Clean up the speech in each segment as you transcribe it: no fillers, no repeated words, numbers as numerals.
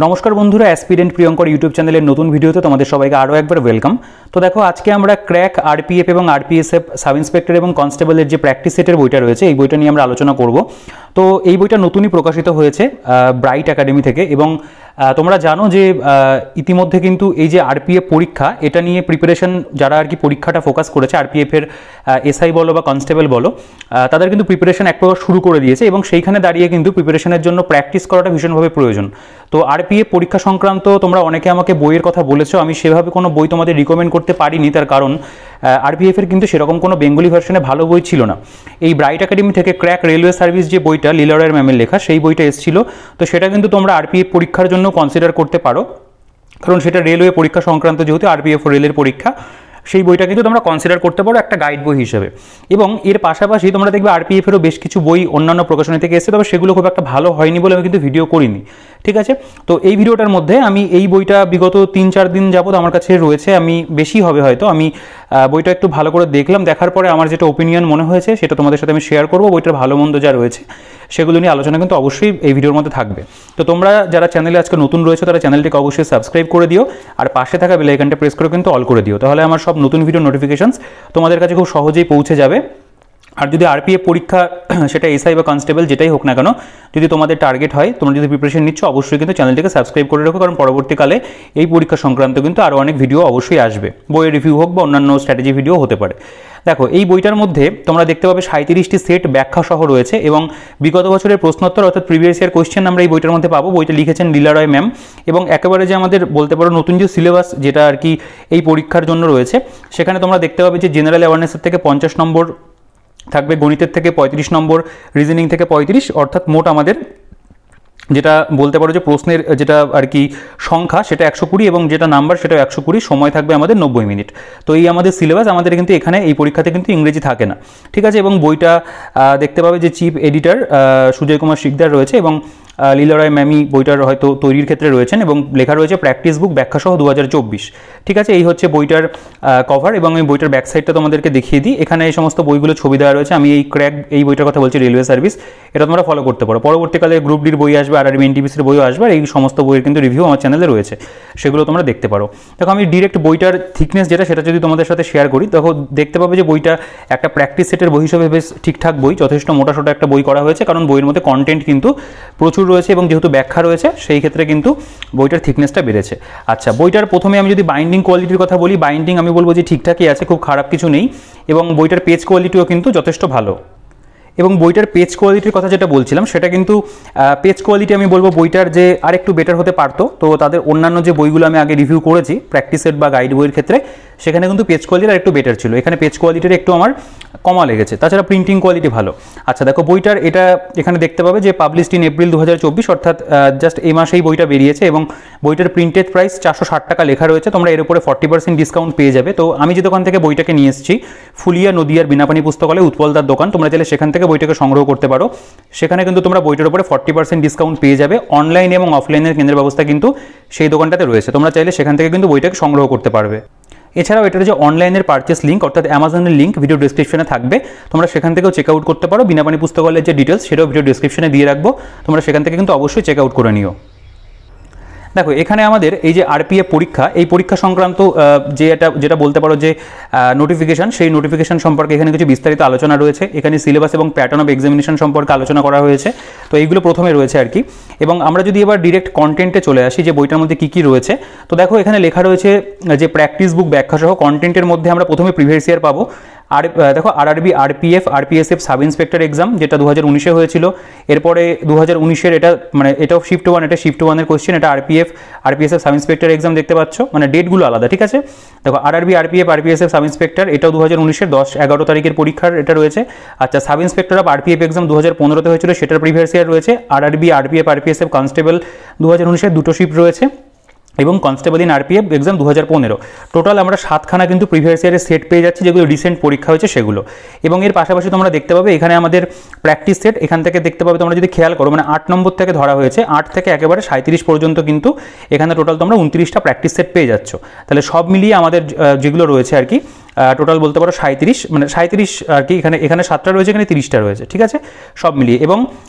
নমস্কার বন্ধুরা, aspirant Priyankar YouTube চ্যানেলের নতুন ভিডিওতে তোমাদের সবাইকে আরও একবার ওয়েলকাম। তো দেখো, আজকে আমরা ক্র্যাক, আরপিএফ এবং আরপিএসএফ সাব ইন্সপেক্টর এবং কনস্টেবলের যে প্র্যাকটিস সেটের বইটা রয়েছে, এই বইটা নিয়ে আমরা আলোচনা করব। তো এই বইটা নতুনই প্রকাশিত হয়েছে ব্রাইট একাডেমি থেকে, এবং তোমরা জানো যে ইতিমধ্যে কিন্তু এই যে আরপিএফ পরীক্ষা, এটা নিয়ে প্রিপারেশন যারা আর কি পরীক্ষাটা ফোকাস করেছে, আরপিএফের এসআই বলো বা কনস্টেবল বলো, তাদের কিন্তু প্রিপারেশন এক প্রকার শুরু করে দিয়েছে, এবং সেইখানে দাঁড়িয়ে কিন্তু প্রিপারেশনের জন্য প্র্যাকটিস করাটা ভীষণভাবে প্রয়োজন। তো আরপিএফ পরীক্ষা সংক্রান্ত তোমরা অনেকে আমাকে বইয়ের কথা বলেছো, আমি সেভাবে কোনো বই তোমাদের রিকমেন্ড করতে পারিনি, তার কারণ আরপিএফের কিন্তু সেরকম কোনো বেঙ্গলি ভার্সনে ভালো বই ছিল না। এই ব্রাইট একাডেমি থেকে ক্র্যাক রেলওয়ে সার্ভিস যে বইটা লীলারায় ম্যামের লেখা, সেই বইটা এসেছিল। তো সেটা কিন্তু তোমরা আরপিএফ পরীক্ষার জন্য কনসিডার করতে পারো, কারণ সেটা রেলওয়ে পরীক্ষা সংক্রান্ত, যেহেতু আরপিএফ রেলের পরীক্ষা, সেই বইটা কিন্তু তোমরা কনসিডার করতে পারো একটা গাইড বই হিসেবে। এবং এর পাশাপাশি তোমরা দেখবে আরপিএফেরও বেশ কিছু বই অন্যান্য প্রকাশনী থেকে এসেছে, তবে সেগুলো খুব একটা ভালো হয়নি বলে আমি কিন্তু ভিডিও করিনি, ঠিক আছে। তো এই ভিডিওটার মধ্যে আমি এই বইটা বিগত 3-4 দিন যাবত আমার কাছে রয়েছে, আমি বেশি হবে হয়তো, আমি বইটা একটু ভালো করে দেখলাম, দেখার পরে আমার যেটা ওপিনিয়ন মনে হয়েছে সেটা তোমাদের সাথে আমি শেয়ার করবো। বইটার ভালো মন্দ যা রয়েছে সেগুলো নিয়ে আলোচনা কিন্তু অবশ্যই এই ভিডিওর মধ্যে থাকবে। তো তোমরা যারা চ্যানেলে আজকে নতুন রয়েছে তারা চ্যানেলটিকে অবশ্যই সাবস্ক্রাইব করে দিও, আর পাশে থাকা বেল আইকনটা প্রেস করে কিন্তু অল করে দিও, তাহলে আমার সব নতুন ভিডিও নোটিফিকেশনস তোমাদের কাছে খুব সহজেই পৌঁছে যাবে। আর যদি আরপিএফ পরীক্ষা, সেটা এসআই বা কনস্টেবল যেটাই হোক না কেন, যদি তোমাদের টার্গেট হয়, তোমরা যদি প্রিপারেশন নিচ্ছ, অবশ্যই কিন্তু চ্যানেলটিকে সাবস্ক্রাইব করে রাখো, কারণ পরবর্তীকালে এই পরীক্ষা সংক্রান্ত কিন্তু আরও অনেক ভিডিও অবশ্যই আসবে। বইয়ের রিভিউ হোক বা অন্যান্য স্ট্র্যাটেজি ভিডিও হতে পারে। দেখো, এই বইটার মধ্যে তোমরা দেখতে পাবে 37টি সেট ব্যাখ্যা সহ রয়েছে, এবং বিগত বছরের প্রশ্নোত্তর অর্থাৎ প্রিভিয়াস ইয়ার কোয়েশ্চেন আমরা এই বইটার মধ্যে পাবো। বইটা লিখেছেন লীলারায় ম্যাম, এবং একেবারে যে আমাদের বলতে পারো নতুন যে সিলেবাস যেটা আর কি এই পরীক্ষার জন্য রয়েছে, সেখানে তোমরা দেখতে পাবে যে জেনারেল অ্যাওয়ারনেসের থেকে 50 নম্বর থাকবে, গণিতের থেকে 35 নম্বর, রিজনিং থেকে 35, অর্থাৎ মোট আমাদের যেটা বলতে পারো যে প্রশ্নের যেটা আর কি সংখ্যা সেটা 120, এবং যেটা নাম্বার সেটা 120, সময় থাকবে আমাদের 90 মিনিট। তো এই আমাদের সিলেবাস, আমাদের কিন্তু এখানে এই পরীক্ষাতে কিন্তু ইংরেজি থাকে না, ঠিক আছে। এবং বইটা দেখতে পাবে যে চিফ এডিটর সুজয় কুমার শিকদার রয়েছে, এবং লীলারায় ম্যামি বইটার হয়তো তৈরির ক্ষেত্রে রয়েছেন, এবং লেখা রয়েছে প্র্যাকটিস বুক ব্যাখ্যাসহ 2024, ঠিক আছে। এই হচ্ছে বইটার কভার, এবং এই বইটার ব্যাকসাইডটা তোমাদেরকে দেখিয়ে দিই। এখানে এই সমস্ত বইগুলো ছবি দেওয়া রয়েছে। আমি এই ক্র্যাক এই বইটার কথা বলছি, রেলওয়ে সার্ভিস, এটা তোমরা ফলো করতে পারো। পরবর্তীকালে গ্রুপ ডির বই আসবে, আরআরবি এনটিপিসির বইও আসবে, আর এই সমস্ত বইয়ের কিন্তু রিভিউ আমার চ্যানেলে রয়েছে, সেগুলো তোমরা দেখতে পারো। দেখো, আমি ডিরেক্ট বইটার থিকনেস যেটা, সেটা যদি তোমাদের সাথে শেয়ার করি, দেখো দেখতে পাবে যে বইটা একটা প্র্যাকটিস সেটের বই হিসেবে বেশ ঠিকঠাক বই, যথেষ্ট মোটাসোটা একটা বই করা হয়েছে, কারণ বইয়ের মধ্যে কন্টেন্ট কিন্তু প্রচুর রয়েছে, এবং যেহেতু ব্যাখ্যা রয়েছে সেই ক্ষেত্রে কিন্তু বইটার থিকনেসটা বেড়েছে। আচ্ছা, বইটার প্রথমে আমি যদি বাইন্ডিং কোয়ালিটির কথা বলি, বাইন্ডিং আমি বলবো যে ঠিকঠাকই আছে, খুব খারাপ কিছু নেই, এবং বইটার পেজ কোয়ালিটিও কিন্তু যথেষ্ট ভালো। এবং বইটার পেজ কোয়ালিটির কথা যেটা বলছিলাম, সেটা কিন্তু পেজ কোয়ালিটি আমি বলবো বইটার যে আর একটু বেটার হতে পারতো। তো তাদের অন্যান্য যে বইগুলো আমি আগে রিভিউ করেছি প্র্যাকটিস সেট বা গাইড বইয়ের ক্ষেত্রে, সেখানে কিন্তু পেজ কোয়ালিটি আর একটু বেটার ছিল, এখানে পেজ কোয়ালিটির একটু আমার কমা লেগেছে। তাছাড়া প্রিন্টিং কোয়ালিটি ভালো। আচ্ছা দেখো, বইটার এটা এখানে দেখতে পাবে যে পাবলিশড ইন এপ্রিল 2024, অর্থাৎ জাস্ট এই মাসেই বইটা বেরিয়েছে, এবং বইটার প্রিন্টেড প্রাইস 460 টাকা লেখা রয়েছে। তোমরা এর উপরে 40% ডিসকাউন্ট পেয়ে যাবে। তো আমি যে দোকান থেকে বইটাকে নিয়ে এসেছি, ফুলিয়া নদিয়ার বিনাপানি পুস্তকালয়, উৎপলদার দোকান, তোমরা চাইলে সেখান থেকে বইটাকে সংগ্রহ করতে পারো। সেখানে কিন্তু তোমরা বইটার উপরে 40% ডিসকাউন্ট পেয়ে যাবে। অনলাইন এবং অফলাইনের কেন্দ্রের ব্যবস্থা কিন্তু সেই দোকানটাতে রয়েছে, তোমরা চাইলে সেখান থেকে কিন্তু বইটাকে সংগ্রহ করতে পারবে। এছাড়াও এটার যে অনলাইনের পারচেস লিঙ্ক, অর্থাৎ অ্যামাজনের লিঙ্ক, ভিডিও ডিসক্রিপশনে থাকবে, তোমরা সেখান থেকেও চেক আউট করতে পারো। বিনাপানি পুস্তকালয়ের যে ডিটেলস সেটাও ভিডিও ডিসক্রিপশনে দিয়ে রাখবো, তোমরা সেখান থেকে কিন্তু অবশ্যই চেক আউট করে নিও। দেখো, এখানে আমাদের এই যে আরপিএফ পরীক্ষা, এই পরীক্ষা সংক্রান্ত যেটা বলতে পারো যে নোটিফিকেশন, সেই নোটিফিকেশন সম্পর্কে এখানে কিছু বিস্তারিত আলোচনা রয়েছে। এখানে সিলেবাস এবং প্যাটার্ন অফ এক্সামিনেশন সম্পর্কে আলোচনা করা হয়েছে। তো এইগুলো প্রথমে রয়েছে আর কি। এবং আমরা যদি এবার ডিরেক্ট কন্টেন্টে চলে আসি, যে বইটার মধ্যে কী কী রয়েছে, তো দেখো এখানে লেখা রয়েছে যে প্র্যাকটিস বুক ব্যাখ্যাসহ কন্টেন্টের মধ্যে আমরা প্রথমে প্রিভিয়াস ইয়ার পাবো। আর দেখো, RRB, RPF, RPSF sub inspector exam, যেটা 2019-এ হয়েছিল। এরপরে 2019-এর এটা মানে এটাও শিফট 1, এটা শিফট 1-এর কোয়েশ্চেন, এটা RPF, RPSF sub inspector exam দেখতে পাচ্ছ, মানে ডেটগুলো আলাদা, ঠিক আছে। দেখো, RRB, RPF, RPSF sub inspector, এটাও 2019-এর 10-11 তারিখের পরীক্ষার এটা রয়েছে। আচ্ছা, sub inspector of RPF exam 2015-তে হয়েছিল, সেটার প্রিভিয়াস ইয়ার রয়েছে। আরআরবি, আরপিএফ, আরপিএসএফ কনস্টেবল 2019-এর দুটো শিফট রয়েছে, এবং constable in RPF exam 2015। Total আমরা 7খানা কিন্তু প্রিভিয়াস ইয়ারের সেট পেয়ে যাচ্ছি, যেগুলো রিসেন্ট পরীক্ষা হয়েছে সেগুলো। এবং এর পাশাপাশি তোমরা দেখতে পাবে এখানে আমাদের প্র্যাকটিস সেট, এখান থেকে দেখতে পাবে তোমরা যদি খেয়াল করো, মানে 8 নম্বর থেকে ধরা হয়েছে, 8 থেকে একেবারে 37 পর্যন্ত কিন্তু এখানে টোটাল তোমরা 29টা প্র্যাকটিস সেট পেয়ে যাচ্ছ। তাহলে সব মিলিয়ে আমাদের যেগুলো রয়েছে আর কি, টোটাল বলতে পারো 37, মানে 37 আর কি, এখানে 7টা রয়েছে, এখানে 30টা রয়েছে, ঠিক আছে, সব মিলিয়ে। এবং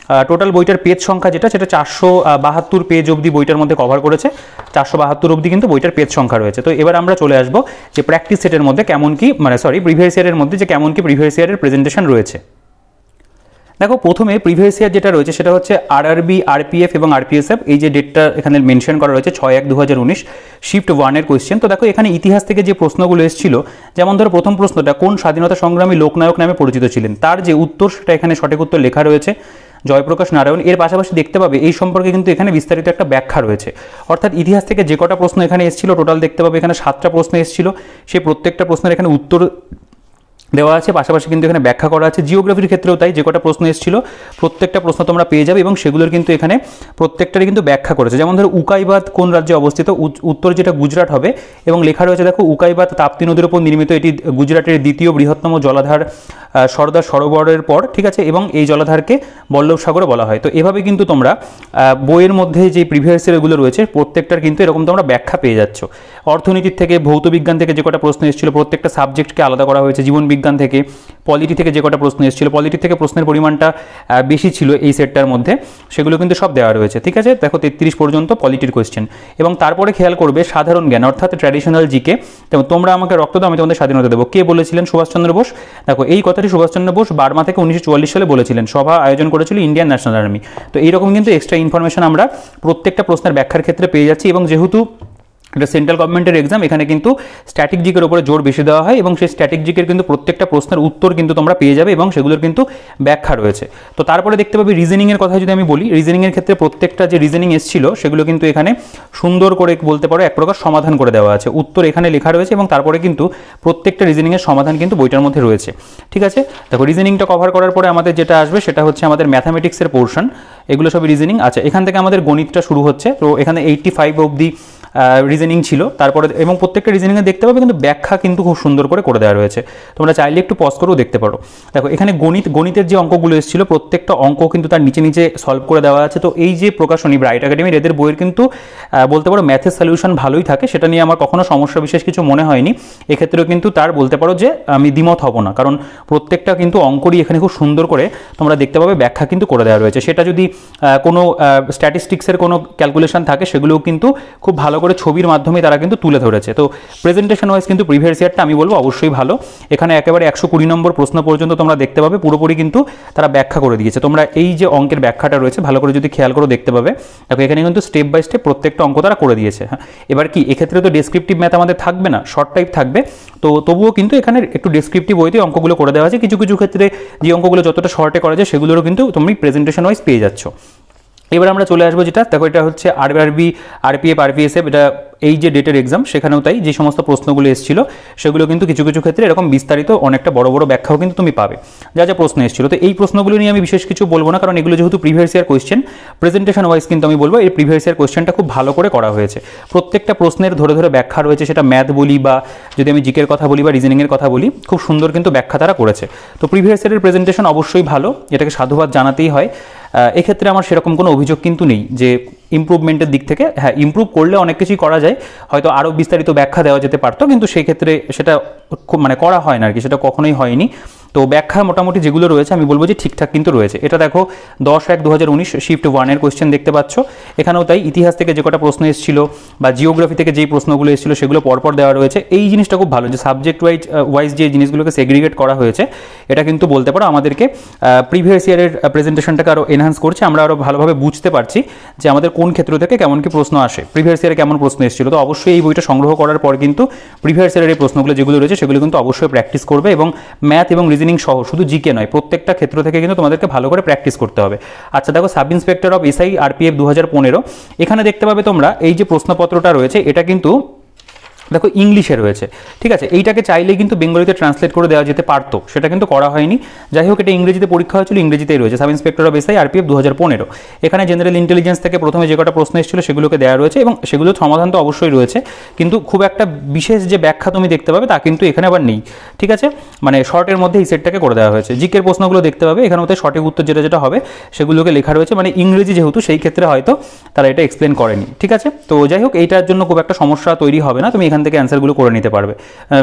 টোটাল বইটার পেজ সংখ্যা সেটা 472 পেজ অবধি বইটার মধ্যে কভার করেছে, 472 অবধি কিন্তু বইটার পেজ সংখ্যা রয়েছে। তো এবার আমরা চলে আসবো যে প্র্যাকটিস সেটের মধ্যে কেমন কি, মানে প্রিভিয়াস ইয়ারের মধ্যে যে কেমন কি প্রিভিয়াস ইয়ারের প্রেজেন্টেশন রয়েছে। দেখো প্রথমে প্রিভিয়াস ইয়ার যেটা রয়েছে সেটা হচ্ছে আরআরবি, আরপিএফ এবং আরপিএসএফ, এই যে ডেটটা এখানে মেনশন করা রয়েছে 6/1/2019 শিফট 1-এর কোয়েশ্চেন। তো দেখো এখানে ইতিহাস থেকে যে প্রশ্নগুলো এসেছিল, যেমন ধরো প্রথম প্রশ্নটা, কোন স্বাধীনতা সংগ্রামী লোকনায়ক নামে পরিচিত ছিলেন, তার যে উত্তর সেটা এখানে সঠিক উত্তর লেখা রয়েছে জয়প্রকাশ নারায়ণ। এর পাশাপাশি দেখতে পাবে এই সম্পর্কে কিন্তু এখানে বিস্তারিত একটা ব্যাখ্যা রয়েছে, অর্থাৎ ইতিহাস থেকে যে কটা প্রশ্ন এখানে এসেছিল টোটাল দেখতে পাবে এখানে 7টা প্রশ্ন এসেছিল, সেই প্রত্যেকটা প্রশ্নের এখানে উত্তর দেওয়া আছে, পাশাপাশি কিন্তু এখানে ব্যাখ্যা করা আছে। জিওগ্রাফির ক্ষেত্রেও তাই, যে কটা প্রশ্ন এসেছিল প্রত্যেকটা প্রশ্ন তোমরা পেয়ে যাবে এবং সেগুলোর কিন্তু এখানে প্রত্যেকটারই কিন্তু ব্যাখ্যা করেছে। যেমন ধরো উকাইবাদ কোন রাজ্যে অবস্থিত, উত্তর যেটা গুজরাট হবে, এবং লেখা রয়েছে দেখো উকাইবাদ তাপ্তি নদীর উপর নির্মিত, এটি গুজরাটের দ্বিতীয় বৃহত্তম জলাধার সর্দার সরোবরের পর, ঠিক আছে, এবং এই জলাধারকে বল্লভসাগর বলা হয়। তো এভাবে কিন্তু তোমরা বইয়ের মধ্যে যে প্রিভিয়াস ইয়ারগুলো রয়েছে প্রত্যেকটার কিন্তু এরকম তোমরা ব্যাখ্যা পেয়ে যাচ্ছ। অর্থনীতির থেকে, ভৌত বিজ্ঞান থেকে যে কটা প্রশ্ন এসেছিল প্রত্যেকটা সাবজেক্টকে আলাদা করা হয়েছে, জীবন বিজ্ঞান থেকে, পলিটি থেকে যে কটা প্রশ্ন এসেছিল, পলিটি থেকে প্রশ্নের পরিমাণটা বেশি ছিল এই সেটটার মধ্যে, সেগুলো কিন্তু সব দেওয়া রয়েছে, ঠিক আছে। দেখো 33 পর্যন্ত পলিটির কোয়েশ্চেন। এবং তারপরে খেয়াল করবে সাধারণ জ্ঞান অর্থাৎ ট্র্যাডিশনাল জিকে, যেমন তোমরা আমাকে রক্ত দাও আমি তোমাদের স্বাধীনতা দেবো, কে বলেছিলেন? সুভাষচন্দ্র বোস। দেখো এই কথাটি সুভাষচন্দ্র বোস বার্মা থেকে 1944 সালে বলেছিলেন, সভা আয়োজন করেছিল ইন্ডিয়ান ন্যাশনাল আর্মি। তো এইরকম কিন্তু এক্সট্রা ইনফরমেশন আমরা প্রত্যেকটা প্রশ্নের ব্যাখ্যার ক্ষেত্রে পেয়ে যাচ্ছি। এবং যেহেতু এটা সেন্ট্রাল গভর্নমেন্টের এক্সাম, এখানে কিন্তু স্ট্যাটিক জিকের উপরে জোর বেশি দেওয়া হয় এবং সেই স্ট্যাটিক জিকের কিন্তু প্রত্যেকটা প্রশ্নের উত্তর কিন্তু তোমরা পেয়ে যাবে এবং সেগুলোর কিন্তু ব্যাখ্যা রয়েছে। তো তারপরে দেখতে পাবে রিজনিংয়ের কথা যদি আমি বলি, রিজনিংয়ের ক্ষেত্রে প্রত্যেকটা যে রিজনিং এসেছিল সেগুলো কিন্তু এখানে সুন্দর করে বলতে পারো এক প্রকার সমাধান করে দেওয়া আছে, উত্তর এখানে লেখা রয়েছে এবং তারপরে কিন্তু প্রত্যেকটা রিজনিংয়ের সমাধান কিন্তু বইটার মধ্যে রয়েছে, ঠিক আছে। দেখো রিজনিংটা কভার করার পরে আমাদের যেটা আসবে সেটা হচ্ছে আমাদের ম্যাথামেটিক্সের পোর্শন, এগুলো সবই রিজনিং। আচ্ছা, এখান থেকে আমাদের গণিতটা শুরু হচ্ছে। তো এখানে 85 অবধি রিজনিং ছিল, তারপরে এবং প্রত্যেকটা রিজনিংয়ে দেখতে পাবে কিন্তু ব্যাখ্যা কিন্তু খুব সুন্দর করে দেওয়া রয়েছে, তোমরা চাইলে একটু পজ করেও দেখতে পারো। দেখো এখানে গণিতের যে অঙ্কগুলো এসেছিল প্রত্যেকটা অঙ্ক কিন্তু তার নিচে নিচে সলভ করে দেওয়া আছে। তো এই যে প্রকাশনী ব্রাইট একাডেমির এদের বইয়ের কিন্তু বলতে পারো ম্যাথের সলিউশন ভালোই থাকে, সেটা নিয়ে আমার কখনো সমস্যা বিশেষ কিছু মনে হয়নি। এক্ষেত্রেও কিন্তু তার বলতে পারো যে আমি দ্বিমত হব না, কারণ প্রত্যেকটা কিন্তু অঙ্করই এখানে খুব সুন্দর করে তোমরা দেখতে পাবে ব্যাখ্যা কিন্তু করে দেওয়া রয়েছে। সেটা যদি কোনো স্ট্যাটিস্টিক্সের কোনো ক্যালকুলেশন থাকে সেগুলোও কিন্তু খুব ভালো করে ছবির মাধ্যমে তারা কিন্তু তুলে ধরেছে। তো প্রেজেন্টেশন ওয়াইজ কিন্তু প্রিভিয়াস ইয়ারটা আমি বলবো অবশ্যই ভালো। এখানে একেবারে 120 নম্বর প্রশ্ন পর্যন্ত তোমরা দেখতে পাবে পুরোপুরি কিন্তু তারা ব্যাখ্যা করে দিয়েছে। তোমরা এই যে অঙ্কের ব্যাখ্যাটা রয়েছে ভালো করে যদি খেয়াল করে দেখতে পাবে, দেখো এখানে কিন্তু স্টেপ বাই স্টেপ প্রত্যেকটা অঙ্ক তারা করে দিয়েছে। হ্যাঁ, এবার কি এক্ষেত্রে তো ডেসক্রিপটিভ ম্যাথ আমাদের থাকবে না, শর্ট টাইপ থাকবে, তো তবুও কিন্তু এখানে একটু ডেসক্রিপটিভ ওয়েতে অঙ্কগুলো করে দেওয়া আছে। কিছু কিছু ক্ষেত্রে যে অঙ্কগুলো যতটা শর্টে করা যায় সেগুলোরও কিন্তু তুমি প্রেজেন্টেশন ওয়াইজ পেয়ে যাচ্ছ। এবার আমরা চলে আসবো যেটা, দেখো এটা হচ্ছে আরআরবি, আরপিএফ, আরপিএসএফ, এটা এই যে ডেটের এক্সাম সেখানেও তাই যে সমস্ত প্রশ্নগুলো এসেছিল সেগুলো কিন্তু কিছু কিছু ক্ষেত্রে এরকম বিস্তারিত অনেকটা বড় বড় ব্যাখ্যাও কিন্তু তুমি পাবে যা যা প্রশ্ন এসেছিল। তো এই প্রশ্নগুলো নিয়ে আমি বিশেষ কিছু বলবো না, কারণ এগুলো যেহেতু previous year question, presentation wise কিন্তু আমি বলবো এই প্রিভিয়াস ইয়ার কোয়েশ্চেনটা খুব ভালো করে করা হয়েছে। প্রত্যেকটা প্রশ্নের ধরে ধরে ব্যাখ্যা রয়েছে, সেটা ম্যাথ বলি বা যদি আমি জিকের কথা বলি বা রিজনিংয়ের কথা বলি, খুব সুন্দর কিন্তু ব্যাখ্যা তারা করেছে। তো প্রিভিয়াস ইয়ারের প্রেজেন্টেশন অবশ্যই ভালো, এটাকে সাধুবাদ জানাতেই হয়। এক্ষেত্রে আমার সেরকম কোনো অভিযোগ কিন্তু নেই যে ইমপ্রুভমেন্টের দিক থেকে। হ্যাঁ, ইমপ্রুভ করলে অনেক কিছুই করা যায়, হয়তো আরও বিস্তারিত ব্যাখ্যা দেওয়া যেতে পারতো, কিন্তু সেই ক্ষেত্রে সেটা মানে করা হয় না আর কি, সেটা কখনোই হয়নি। তো ব্যাখ্যা মোটামুটি যেগুলো রয়েছে আমি বলবো যে ঠিকঠাক কিন্তু রয়েছে। এটা দেখো 10/1/2019 শিফট 1-এর কোয়েশ্চেন দেখতে পাচ্ছ, এখানেও তাই ইতিহাস থেকে যে কটা প্রশ্ন এসেছিল বা জিওগ্রাফি থেকে যেই প্রশ্নগুলো এসেছিল সেগুলো পরপর দেওয়া রয়েছে। এই জিনিসটা খুব ভালো যে সাবজেক্ট ওয়াইজ যে জিনিসগুলোকে সেগ্রিগেট করা হয়েছে, এটা কিন্তু বলতে পারো আমাদেরকে প্রিভিয়াস ইয়ারের প্রেজেন্টেশনটাকে আরও এনহান্স করছে। আমরা আরও ভালোভাবে বুঝতে পারছি যে আমাদের কোন ক্ষেত্র থেকে কেমন কি প্রশ্ন আসে, প্রিভিয়াস ইয়ারে কেমন প্রশ্ন এসেছিল। তো অবশ্যই এই বইটা সংগ্রহ করার পর কিন্তু প্রিভিয়াস ইয়ারের এই প্রশ্নগুলো যেগুলো রয়েছে সেগুলো কিন্তু অবশ্যই প্র্যাকটিস করবে এবং ম্যাথ এবং রিজনিং সহ শুধু জিকে নয় প্রত্যেকটা ক্ষেত্র থেকে কিন্তু তোমাদেরকে ভালো করে প্র্যাকটিস করতে হবে। আচ্ছা দেখো, sub inspector of SI RPF 2015, এখানে দেখতে পাবে তোমরা এই যে প্রশ্নপত্রটা রয়েছে এটা কিন্তু দেখো ইংলিশে রয়েছে, ঠিক আছে। এইটাকে চাইলেই কিন্তু বেঙ্গলিতে ট্রান্সলেট করে দেওয়া যেতে পারতো, সেটা কিন্তু করা হয়নি। যাই হোক, এটা ইংরেজিতে পরীক্ষা হয়েছিল, ইংরেজিতেই রয়েছে। Sub inspector of SI RPF 2015, এখানে জেনারেল ইন্টেলিজেন্স থেকে প্রথমে যে কটা প্রশ্ন এসেছিল সেগুলোকে দেওয়া রয়েছে এবং সেগুলোর সমাধান তো অবশ্যই রয়েছে, কিন্তু খুব একটা বিশেষ যে ব্যাখ্যা তুমি দেখতে পাবে তা কিন্তু এখানে আবার নেই, ঠিক আছে। মানে শর্টের মধ্যে এই সেটটাকে করে দেওয়া হয়েছে। জিকের প্রশ্নগুলো দেখতে পাবে, এখানে মধ্যে সঠিক উত্তর যেটা যেটা হবে সেগুলোকে লেখা রয়েছে, মানে ইংরেজি যেহেতু সেই ক্ষেত্রে হয়তো তারা এটা এক্সপ্লেন করেনি, ঠিক আছে। তো যাই হোক, এইটার জন্য খুব একটা সমস্যা তৈরি হবে না, তুমি এখান থেকে অ্যান্সারগুলো করে নিতে পারবে।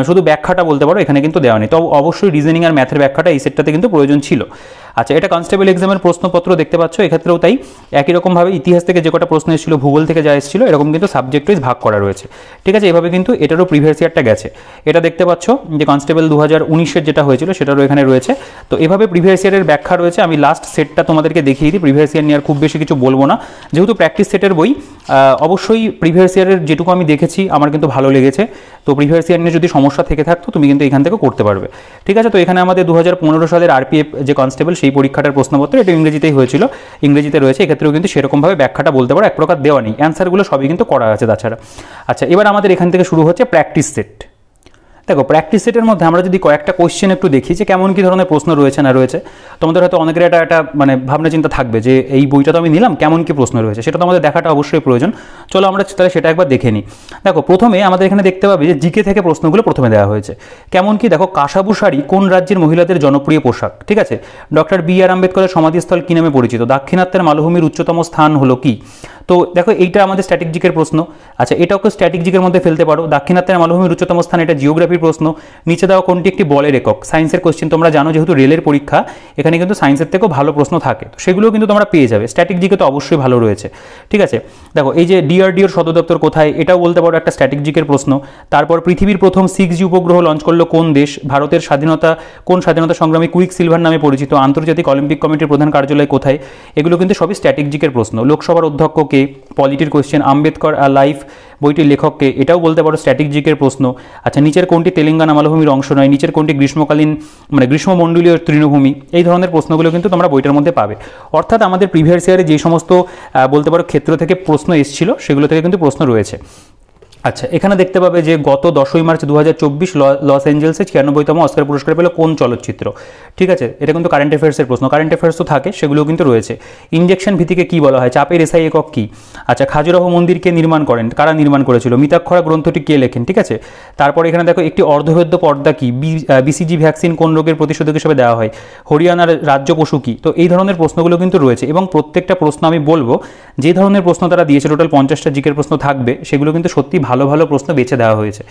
শুধু ব্যাখ্যাটা বলতে পারো, এখানে কিন্তু দেওয়া নেই। তো অবশ্যই রিজনিং আর ম্যাথের ব্যাখ্যাটা এই সেটটাতে কিন্তু প্রয়োজন ছিল। আচ্ছা, এটা কনস্টেবল এক্সামের প্রশ্নপত্র দেখতে পাচ্ছ, এক্ষেত্রেও তাই একই রকমভাবে ইতিহাস থেকে যে কটা প্রশ্ন এসেছিল, ভূগোল থেকে যা এসেছিল, এরকম কিন্তু সাবজেক্ট ওয়াইজ ভাগ করা রয়েছে। ঠিক আছে, এভাবে কিন্তু এটারও প্রিভিয়াস ইয়ারটা গেছে। এটা দেখতে পাচ্ছ যে কনস্টেবল 2019-এর যেটা হয়েছিল সেটারও এখানে রয়েছে। তো এভাবে প্রিভিয়াস ইয়ারের ব্যাখ্যা রয়েছে। আমি লাস্ট সেটটা তোমাদেরকে দেখিয়ে দিই। প্রিভিয়াস ইয়ার নিয়ে আর খুব বেশি কিছু বলবো না, যেহেতু প্র্যাকটিস সেটের বই। অবশ্যই প্রিভিয়াস ইয়ারের যেটুকু আমি দেখেছি আমার কিন্তু ভালো লেগেছে। তো প্রিভিয়াস ইয়ার নিয়ে যদি সমস্যা থেকে থাকতো তুমি কিন্তু এখান থেকে করতে পারবে। ঠিক আছে, তো এখানে আমাদের 2015 সালের আরপিএফ যে কনস্টেবল সেই পরীক্ষাটার প্রশ্নপত্র, এটা ইংরেজিতেই হয়েছিল, ইংরেজিতে রয়েছে। এক্ষেত্রেও কিন্তু সেরকমভাবে ব্যাখ্যাটা বলতে পারো এক প্রকার দেওয়া নেই, অ্যান্সারগুলো সবই কিন্তু করা আছে তাছাড়া। আচ্ছা, এবার আমাদের এখান থেকে শুরু হচ্ছে প্র্যাকটিস সেট। দেখো, প্র্যাকটিস সেটের মধ্যে আমরা যদি কয়েকটা কোয়েশ্চেন একটু দেখি যে কেমন কী ধরনের প্রশ্ন রয়েছে না রয়েছে, তোমাদের হয়তো অনেকের একটা মানে ভাবনা চিন্তা থাকবে যে এই বইটা তো আমি নিলাম, কেমন কী প্রশ্ন রয়েছে, সেটা তো আমাদের দেখাটা অবশ্যই প্রয়োজন। চলো আমরা তাহলে সেটা একবার দেখে নিই। দেখো, প্রথমে আমাদের এখানে দেখতে পাবে যে জিকে থেকে প্রশ্নগুলো প্রথমে দেওয়া হয়েছে। কেমন কি, দেখো, কাসাবু শাড়ি কোন রাজ্যের মহিলাদের জনপ্রিয় পোশাক? ঠিক আছে। Doctor B.R.. আম্বেদকরের সমাধিস্থল কী নামে পরিচিত? দাক্ষিণাত্যের মালভূমির উচ্চতম স্থান হলো কি? তো দেখো, এইটা আমাদের স্ট্যাটিক জিকের প্রশ্ন। আচ্ছা, এটাও স্ট্যাটিক জিকের মধ্যে ফেলতে পারো। দাক্ষিণাত্যের মালভূমির উচ্চতম স্থান, এটা জিওগ্রাফির প্রশ্ন। নিচে দেওয়া কোনটি একটি বলের একক? সায়েন্সের কোশ্চেন। তোমরা জানো যেহেতু রেলের পরীক্ষা, এখানে কিন্তু সায়েন্সের থেকেও ভালো প্রশ্ন থাকে, তো সেগুলোও কিন্তু তোমরা পেয়ে যাবে। স্ট্যাটিক জিকে তো অবশ্যই ভালো রয়েছে। ঠিক আছে, দেখো, এই যে ডিআরডিওর সদর দপ্তর কোথায়, এটাও বলতে পারো একটা স্ট্যাটিক জিকের প্রশ্ন। তারপর পৃথিবীর প্রথম 6G উপগ্রহ লঞ্চ করলো কোন দেশ? ভারতের স্বাধীনতা কোন স্বাধীনতা সংগ্রামী কুইক সিলভার নামে পরিচিত? আন্তর্জাতিক অলিম্পিক কমিটির প্রধান কার্যালয় কোথায়? এগুলো কিন্তু সবই স্ট্যাটিক জিকের প্রশ্ন। লোকসভার অধ্যক্ষ কে? পলিটির কোয়েশ্চেন। আম্বেদকর আর লাইফ বইটির লেখককে? এটাও বলতে পারো স্ট্যাটিক জিকের প্রশ্ন। আচ্ছা, নিচের কোনটি তেলেঙ্গানা মালভূমির অংশ নয়? নিচের কোনটি গ্রীষ্মকালীন মানে গ্রীষ্মমণ্ডলীয় তৃণভূমি? এই ধরনের প্রশ্নগুলো কিন্তু তোমরা বইটার মধ্যে পাবে। অর্থাৎ আমাদের প্রিভিয়াস ইয়ারে যে সমস্ত বলতে পারো ক্ষেত্র থেকে প্রশ্ন এসেছিল সেগুলো থেকে কিন্তু প্রশ্ন রয়েছে। আচ্ছা, এখানে দেখতে পাবে যে গত 10ই মার্চ 2024 লস অ্যাঞ্জেলসে 96তম অস্কার পুরস্কার পেল কোন চলচ্চিত্র? ঠিক আছে, এটা কিন্তু কারেন্ট অ্যাফেয়ার্সের প্রশ্ন। কারেন্ট অ্যাফেয়ার্স তো থাকে, সেগুলোও কিন্তু রয়েছে। ইনজেকশন ভিত্তিকে কি বলা হয়? চাপের এসআই একক কি? আচ্ছা, খাজুরাহো মন্দিরকে নির্মাণ করেন? কারা নির্মাণ করেছিল? মিতাক্ষরা গ্রন্থটি কে লেখেন? ঠিক আছে, তারপর এখানে দেখো একটি অর্ধভেদ্য পর্দা কি? বিসিজি ভ্যাকসিন কোন রোগের প্রতিষেধক হিসেবে দেওয়া হয়? হরিয়ানার রাজ্য পশু কি? তো এই ধরনের প্রশ্নগুলো কিন্তু রয়েছে, এবং প্রত্যেকটা প্রশ্ন আমি বলবো যে ধরনের প্রশ্ন তারা দিয়েছে, টোটাল 50টা জিকের প্রশ্ন থাকবে, সেগুলো কিন্তু সত্যি ভালো ভালো প্রশ্ন বেছে দেওয়া হয়েছে।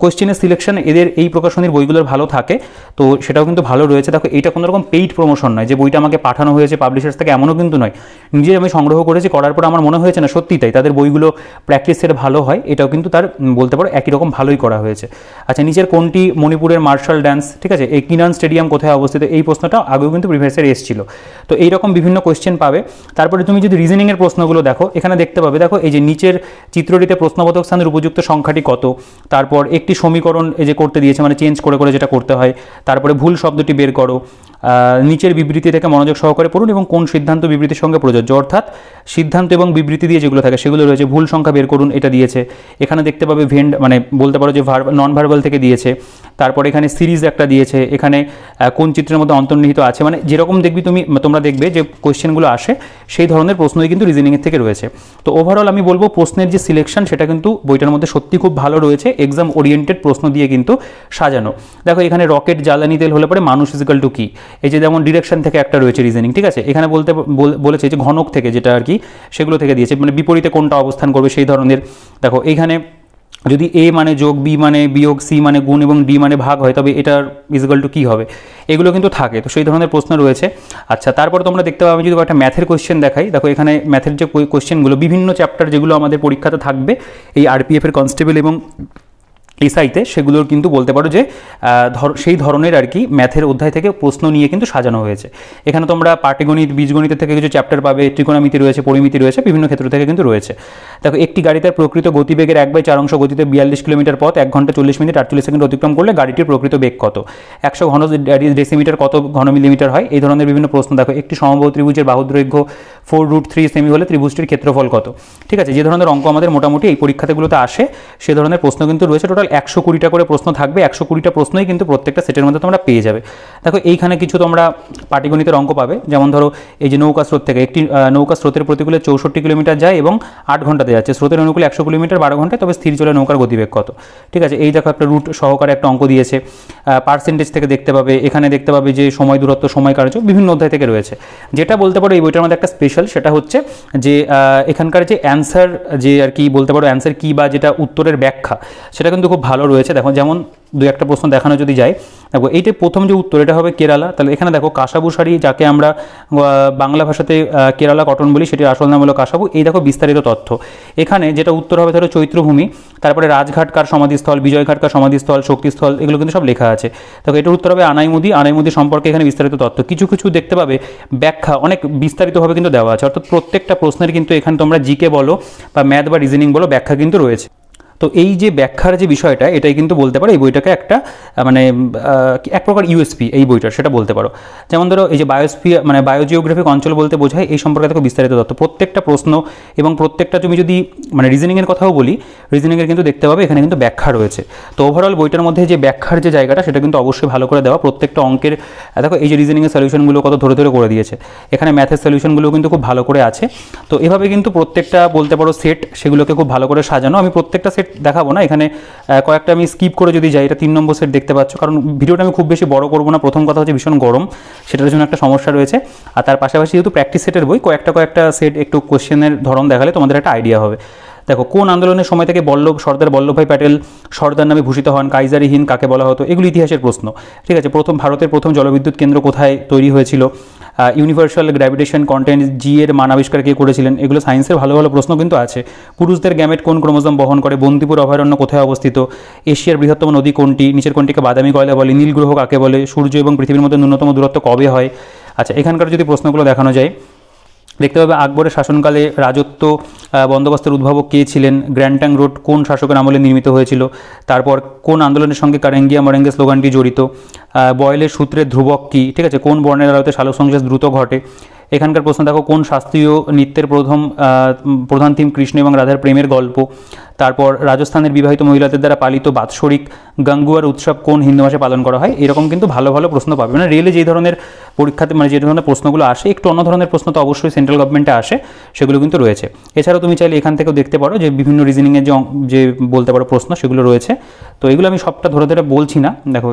কোয়েশ্চেনের সিলেকশন এদের এই প্রকাশনীর বইগুলোর ভালো থাকে, তো সেটাও কিন্তু ভালো রয়েছে। দেখো, এটা কোনো রকম পেইড প্রমোশন নয় যে বইটা আমাকে পাঠানো হয়েছে পাবলিশার্স থেকে, এমনও কিন্তু নয়। নিজে আমি সংগ্রহ করেছি, করার পর আমার মনে হয়েছে না সত্যি তাই তাদের বইগুলো প্র্যাকটিস সেট ভালো হয়, এটাও কিন্তু তার বলতে পারো একই রকম ভালোই করা হয়েছে। আচ্ছা, নিচের কোনটি মণিপুরের মার্শাল ড্যান্স? ঠিক আছে, এই কিনান স্টেডিয়াম কোথায় অবস্থিত? এই প্রশ্নটা আগেও কিন্তু প্রিভিয়াস ইয়ারে এসেছিল। তো এইরকম বিভিন্ন কোয়েশ্চেন পাবে। তারপরে তুমি যদি রিজনিংয়ের প্রশ্নগুলো দেখো, এখানে দেখতে পাবে, দেখো এই যে নিচের চিত্রটিতে প্রশ্নবোধক স্থানের উপযুক্ত সংখ্যাটি কত? তারপর একটি সমীকরণ এই যে করতে দিয়েছে, মানে চেঞ্জ করে করে যেটা করতে হয়। তারপরে ভুল শব্দটি বের করো। নিচের বিবৃতি থেকে মনোযোগ সহকারে পড়ুন এবং কোন সিদ্ধান্ত বিবৃতির সঙ্গে প্রযোজ্য? অর্থাৎ সিদ্ধান্ত এবং বিবৃতি দিয়ে যেগুলো থাকে সেগুলো রয়েছে। ভুল সংখ্যা বের করুন, এটা দিয়েছে। এখানে দেখতে পাবে ভেন্ড মানে বলতে পারো যে নন ভার্বাল থেকে দিয়েছে। তারপর এখানে সিরিজ একটা দিয়েছে। এখানে কোন চিত্রের মধ্যে অন্তর্নিহিত আছে, মানে যেরকম দেখবি তোমরা দেখবে যে কোয়েশ্চেনগুলো আসে সেই ধরনের প্রশ্নই কিন্তু রিজনিংয়ের থেকে রয়েছে। তো ওভারঅল আমি বলবো প্রশ্নের যে সিলেকশন সেটা কিন্তু বইটার মধ্যে সত্যি খুব ভালো রয়েছে। এক্সাম ওরিয়েন্টেড প্রশ্ন দিয়ে কিন্তু সাজানো। দেখো, এখানে রকেট জ্বালানি তেল হলে পরে মানুষ ইজিক্যাল টু কি? এই যে যেমন ডিরেকশন থেকে একটা রয়েছে রিজনিং, ঠিক আছে, এখানে বলেছে যে ঘনক থেকে যেটা আর কি সেগুলো থেকে দিয়েছে, মানে বিপরীতে কোনটা অবস্থান করবে সেই ধরনের। দেখো, এইখানে যদি এ মানে যোগ, বি মানে বিয়োগ, সি মানে গুণ এবং ডি মানে ভাগ হয়, তবে এটার ইজিক্যাল টু কী হবে? এগুলো কিন্তু থাকে, তো সেই ধরনের প্রশ্ন রয়েছে। আচ্ছা, তারপর তোমরা দেখতে পাবে যদি একটা ম্যাথের কোয়েশ্চেন দেখাই, দেখো এখানে ম্যাথের যে কোয়েশ্চেনগুলো বিভিন্ন চ্যাপ্টার যেগুলো আমাদের পরীক্ষাতে থাকবে এই আরপিএফের কনস্টেবল এবং এসআইতে, সেগুলোর কিন্তু বলতে পারো যে সেই ধরনের আর কি ম্যাথের অধ্যায় থেকে প্রশ্ন নিয়ে কিন্তু সাজানো হয়েছে। এখানে তোমরা পাটিগণিত, বীজগণিতের থেকে কিছু চ্যাপ্টার পাবে, ত্রিকোণমিতি রয়েছে, পরিমিতি রয়েছে, বিভিন্ন ক্ষেত্র থেকে কিন্তু রয়েছে। দেখো, একটি গাড়িতে প্রকৃত গতিবেগের 1/4 গতিতে 42 কিলোমিটার পথ 1 ঘন্টা 40 মিনিট 48 সেকেন্ড অতিক্রম করলে গাড়িটির প্রকৃত বেগ কত? 100 ঘন ডেসিমিটার কত ঘন মিলিমিটার হয়? এই ধরনের বিভিন্ন প্রশ্ন। দেখো, একটি সমবাহু ত্রিভুজের বাহুর দৈর্ঘ্য 4√3 সেমি হলে ত্রিভুজটির ক্ষেত্রফল কত? ঠিক আছে, যে ধরনের অঙ্ক আমাদের মোটামুটি এই পরীক্ষাগুলোতে আসে সে ধরনের প্রশ্ন কিন্তু রয়েছে। টোটাল ওভারঅল 120টা করে প্রশ্ন থাকবে, 120টা প্রশ্নই কিন্তু প্রত্যেকটা সেটের মধ্যে তোমরা পেয়ে যাবে। দেখো এইখানে কিছু তোমরা পাটিগণিতের অঙ্ক পাবে, যেমন ধরো এই যে নৌকা স্রোত থেকে একটি নৌকা স্রোতের প্রতিকূলে 64 কিলোমিটার যায় এবং 8 ঘন্টাতে যাচ্ছে, স্রোতের অনুকূলে 100 কিলোমিটার 12 ঘন্টায়, তবে স্থির জলে নৌকার গতিবেগ কত। ঠিক আছে, এই দেখো একটা রুট সহকারে একটা অঙ্ক দিয়েছে। পার্সেন্টেজ থেকে দেখতে পাবে, এখানে দেখতে পাবে যে সময় দূরত্ব, সময় কার্য, বিভিন্ন অধ্যায় থেকে রয়েছে। যেটা বলতে পারো এই বইটার মধ্যে একটা স্পেশাল, সেটা হচ্ছে যে এখানকার যে অ্যান্সার, যে আর কি বলতে পারো অ্যান্সার কী বা যেটা উত্তরের ব্যাখ্যা, সেটা কিন্তু খুব ভালো রয়েছে। দেখো যেমন দু একটা প্রশ্ন দেখানো যদি যায়, দেখো এইটা প্রথম যে উত্তর, এটা হবে কেরালা। তাহলে এখানে দেখো কাসাবু শাড়ি, যাকে আমরা বাংলা ভাষাতে কেরালা কটন বলি, সেটির আসল নাম হলো কাসাবু। এই দেখো বিস্তারিত তথ্য। এখানে যেটা উত্তর হবে ধরো চৈত্রভূমি, তারপরে রাজঘাট কার সমাধিস্থল, বিজয়ঘাট কার সমাধিস্থল, শক্তিস্থল, এগুলো কিন্তু সব লেখা আছে। দেখো এটার উত্তর হবে আনাইমুদি। আনাইমুদি সম্পর্কে এখানে বিস্তারিত তথ্য, কিছু কিছু দেখতে পাবে ব্যাখ্যা অনেক বিস্তারিতভাবে কিন্তু দেওয়া আছে। অর্থাৎ প্রত্যেকটা প্রশ্নের কিন্তু এখানে তোমরা জিকে বলো বা ম্যাথ বা রিজনিং বলো, ব্যাখ্যা কিন্তু রয়েছে। তো এই যে ব্যাখ্যার যে বিষয়টা, এটাই কিন্তু বলতে পারো এই বইটাকে একটা মানে এক প্রকার ইউএসপি এই বইটার, সেটা বলতে পারো। যেমন ধরো এই যে বায়োস্ফিয়ার মানে বায়োজিওগ্রাফিক অঞ্চল বলতে বোঝায়, এই সম্পর্কে দেখো বিস্তারিত তথ্য, প্রত্যেকটা প্রশ্ন এবং প্রত্যেকটা তুমি যদি মানে রিজনিংয়ের কথাও বলি, রিজনিংয়ের কিন্তু দেখতে পাবে এখানে কিন্তু ব্যাখ্যা রয়েছে। তো ওভারঅল বইটার মধ্যে যে ব্যাখ্যার যে জায়গাটা, সেটা কিন্তু অবশ্যই ভালো করে দেওয়া। প্রত্যেকটা অঙ্কের দেখো এই যে রিজনিংয়ের সলিউশনগুলো কত ধরে ধরে করে দিয়েছে, এখানে ম্যাথের সলিউশনগুলো কিন্তু খুব ভালো করে আছে। তো এভাবে কিন্তু প্রত্যেকটা বলতে পারো সেট, সেগুলোকে খুব ভালো করে সাজানো। আমি প্রত্যেকটা সেট দেখাবো না, এখানে কয়েকটা আমি স্কিপ করে যদি যাই, এটা 3 নম্বর সেট দেখতে পাচ্ছ, কারণ ভিডিওটা আমি খুব বেশি বড় করবো না। প্রথম কথা হচ্ছে ভীষণ গরম, সেটার জন্য একটা সমস্যা রয়েছে। আর তার পাশাপাশি যেহেতু প্র্যাকটিস সেটের বই, কয়েকটা সেট একটু কোশ্চেনের ধরন দেখালে তোমাদের একটা আইডিয়া হবে। দেখো কোন আন্দোলনের সময় থেকে সর্দার বল্লভভাই প্যাটেল সর্দার নামে ভূষিত হন, কাইজারি হিন্দ কাকে বলা হতো, এগুলো ইতিহাসের প্রশ্ন। ঠিক আছে, ভারতের প্রথম জলবিদ্যুৎ কেন্দ্র কোথায় তৈরি হয়েছিল, ইউনিভার্সাল গ্র্যাভিটেশন কন্টেন্ট জি এর মান আবিষ্কার কে করেছিলেন, এগুলো সায়েন্সের ভালো ভালো প্রশ্ন কিন্তু আছে। পুরুষদের গ্যামেট কোন ক্রোমোজোম বহন করে, বন্দিপুর অভয়ারণ্য কোথায় অবস্থিত, এশিয়ার বৃহত্তম নদী কোনটি, নিচের কোনটিকে বাদামি কয়লা বলে, নীল গ্রহ কাকে বলে, সূর্য এবং পৃথিবীর মধ্যে ন্যূনতম দূরত্ব কবে হয়। আচ্ছা, এখানকার যদি প্রশ্নগুলো দেখানো যায়, দেখতে পাবে আকবরের শাসনকালে রাজত্ব বন্দোবস্তের উদ্ভাবক কে ছিলেন, গ্র্যান্ড ট্যাঙ্ক রোড কোন শাসকের আমলে নির্মিত হয়েছিল, তারপর কোন আন্দোলনের সঙ্গে কারেঙ্গিয়া মরেঙ্গে স্লোগানটি জড়িত, বয়েলের সূত্রের ধ্রুবক কী, ঠিক আছে, কোন বর্ণের আলোতে সালোক সংশ্লেষ দ্রুত ঘটে। এখানকার প্রশ্ন দেখো কোন শাস্ত্রীয় নৃত্যের প্রধান থিম কৃষ্ণ এবং রাধার প্রেমের গল্প। তারপর রাজস্থানের বিবাহিত মহিলাদের দ্বারা পালিত বাৎসরিক গঙ্গুয়ার উৎসব কোন হিন্দু মাসে পালন করা হয়। এরকম কিন্তু ভালো ভালো প্রশ্ন পাবে। মানে রেলে যে ধরনের পরীক্ষাতে মানে যে ধরনের প্রশ্নগুলো আসে, একটু অন্য ধরনের প্রশ্ন তো অবশ্যই সেন্ট্রাল গভর্নমেন্টে আসে, সেগুলো কিন্তু রয়েছে। এছাড়াও তুমি চাইলে এখান থেকেও দেখতে পারো যে বিভিন্ন রিজনিংয়ের যে বলতে পারো প্রশ্ন, সেগুলো রয়েছে। তো এগুলো আমি সবটা ধরে ধরে বলছি না। দেখো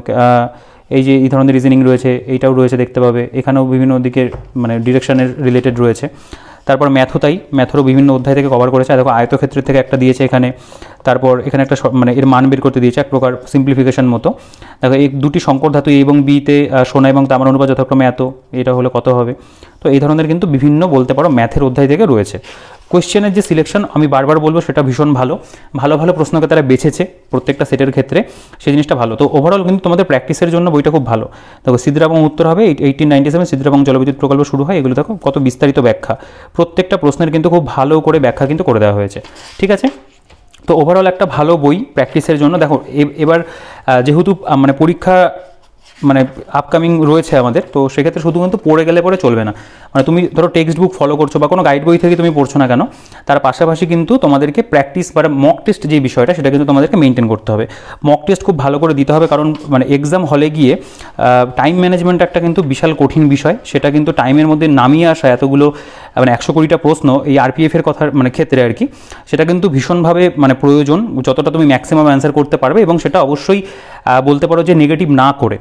এই যে এই ধরনের রিজনিং রয়েছে, এইটাও রয়েছে দেখতে পাবে। এখানেও বিভিন্ন দিকের মানে ডিরেকশনের রিলেটেড রয়েছে। তারপর ম্যাথও তাই, ম্যাথেরও বিভিন্ন অধ্যায় থেকে কভার করেছে। দেখো আয়তক্ষেত্রের থেকে একটা দিয়েছে এখানে। তারপর এখানে একটা মানে এর মান বের করতে দিয়েছে, এক প্রকার সিম্পলিফিকেশন মতো। দেখো এই দুটি সংকর ধাতু এ এবং বিতে সোনা এবং তামার অনুপাত যথাক্রমে এত, এটা হলে কত হবে। তো এই ধরনের কিন্তু বিভিন্ন বলতে পারো ম্যাথের অধ্যায় থেকে রয়েছে। কোয়েশ্চেনের যে সিলেকশন আমি বারবার বলবো, সেটা ভীষণ ভালো ভালো প্রশ্নকে তারা বেছেছে প্রত্যেকটা সেটের ক্ষেত্রে, সেই জিনিসটা ভালো। তো ওভারঅল কিন্তু তোমাদের প্র্যাকটিসের জন্য বইটা খুব ভালো। দেখো সিদ্রাবং উত্তর হবে 1897 সিদ্রাবং জলবিদ্যুৎ প্রকল্প শুরু হয়, এগুলো দেখো কত বিস্তারিত ব্যাখ্যা, প্রত্যেকটা প্রশ্নের কিন্তু খুব ভালো করে ব্যাখ্যা কিন্তু করে দেওয়া হয়েছে। ঠিক আছে, তো ওভারঅল একটা ভালো বই প্র্যাকটিসের জন্য। দেখো এবার যেহেতু মানে পরীক্ষা মানে আপকামিং রয়েছে আমাদের, তো সেক্ষেত্রে শুধু কিন্তু পড়ে গেলে পরে চলবে না। মানে তুমি ধরো টেক্সট বুক ফলো করছো বা কোনো গাইড বই থেকে তুমি পড়ছো না কেন, তার পাশাপাশি কিন্তু তোমাদেরকে প্র্যাকটিস বা মক টেস্ট যে বিষয়টা, সেটা কিন্তু তোমাদেরকে মেনটেন করতে হবে। মক টেস্ট খুব ভালো করে দিতে হবে, কারণ মানে এক্সাম হলে গিয়ে টাইম ম্যানেজমেন্ট একটা কিন্তু বিশাল কঠিন বিষয়। সেটা কিন্তু টাইমের মধ্যে নামিয়ে আসা এতগুলো মানে 120টা প্রশ্ন এই আরপিএফের কথা মানে ক্ষেত্রে আর কি, সেটা কিন্তু ভীষণভাবে মানে প্রয়োজন, যতটা তুমি ম্যাক্সিমাম অ্যান্সার করতে পারবে, এবং সেটা অবশ্যই বলতে পারো যে নেগেটিভ না করে।